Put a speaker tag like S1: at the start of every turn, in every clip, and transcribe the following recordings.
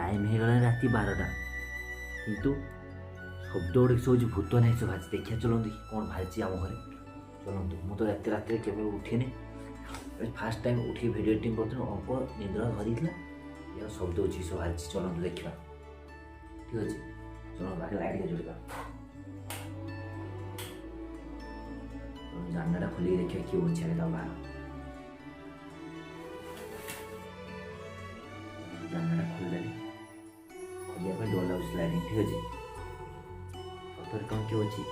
S1: Time हो गला राति 12टा किंतु शब्द गुड़ सब भूत नहीं सब आज देखिए चलते कौन बाहरी आम घर चलते मुझे रात रात के उठेनि फास्ट टाइम उठी भिडियो एडिटिंग कर अंक निद्रा धरी या शब्द अच्छी सब बाहरी चलते देखा ठीक अच्छे चलो आगे लाइट जोड़ा जानना खोल देखिए क्यों अच्छे बाहर जानना खोलदेली खोलिया डर लगे स्लाइडिंग ठीक अच्छे सतर कौन क्यों अच्छी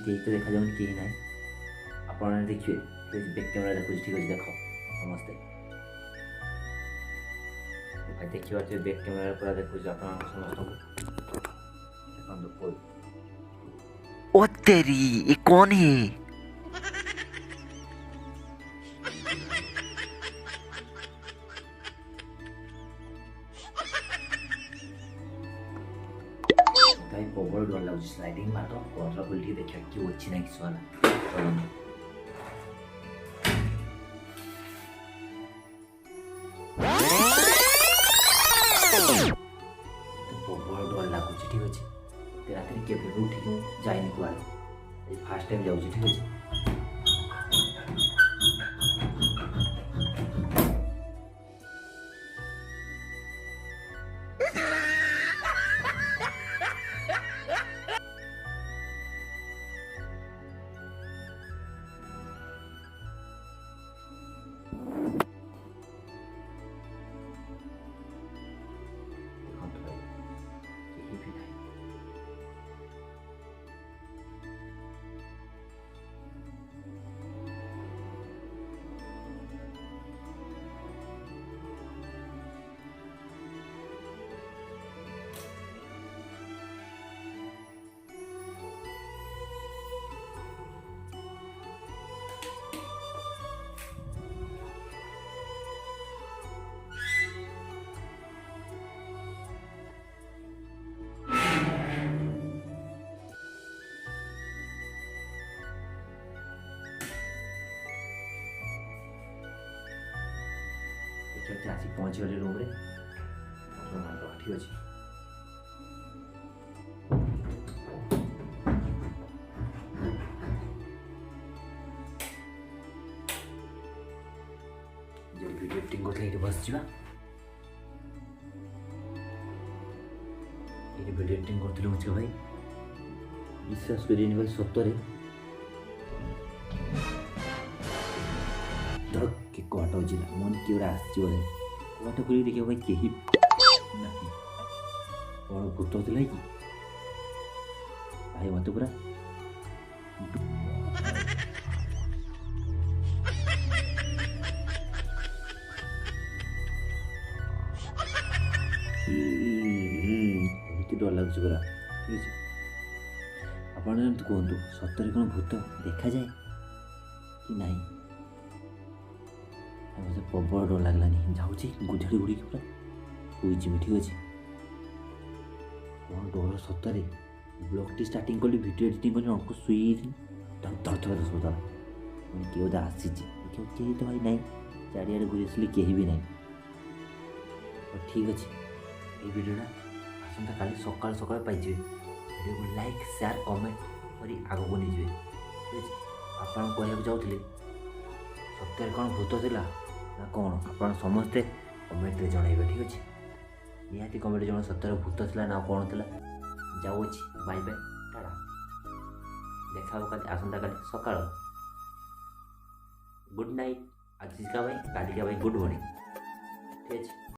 S1: कई तो देखा जाऊन कहीं ना आप देखिए बैक कैमेरा देखो ठीक अच्छे देख समस्ते भाई देखिए बैक कैमेरा पूरा देखो आप समस्त
S2: ओ तेरी ये कौन है?
S1: प्रबल डर लगे स्लाइडिंग मार कतरा खोल देखा क्यों अच्छी ना किस प्रबल डर लगुच ठीक अच्छे रात के उठिक जाए कुआड़े फास्ट टाइम जाऊँ ठीक अच्छे आसिक पहुँची गली रूम रे ठीक अच्छे जो वीडियो एडिटिंग करते ये बस जा ये वीडियो एडिटिंग करते मुझे भाई विश्वास करें भाई सतरे धक के कट जिला मन किए आसो कट खोल देखिए भाई कहीं कौन भूत होता कि भाई मत पूरा डर लगुच पूरा ठीक है आप कहतु सतरे कौन भूत देखा जाए कि नहीं मुझे प्रबल डर लगलानी जाऊँगी गुधाड़ी गुड़ी पूरा शुई ठीक अच्छे कौन डर सतरे ब्लॉग टी स्टार्टिंग कली वीडियो एडिटिंग कली अंक शुई थर थर सब किए बोधे आसी देखिए कहीं तो भाई ना चारिड़े घूरी आसली कहीं भी ना ठीक अच्छे ये वीडियोटा आसंता काली सकाल सकाल पाइजे वीडियो को लाइक शेयर कमेंट कर आग को नहीं ठीक है आपन कहूँ जाऊँगी सत्य कौन भूत थिला ना कौन आप समस्ते कमेंट रे जनइबे ठीक अच्छे निहाती कमेंट जन सत्य भूत थिला ना कौन थिला जाऊँगी बाय बाय टाटा देखा काली आसंता काली सकाळ गुड नाइट आज का भाई काली का भाई गुड मॉर्निंग ठीक है।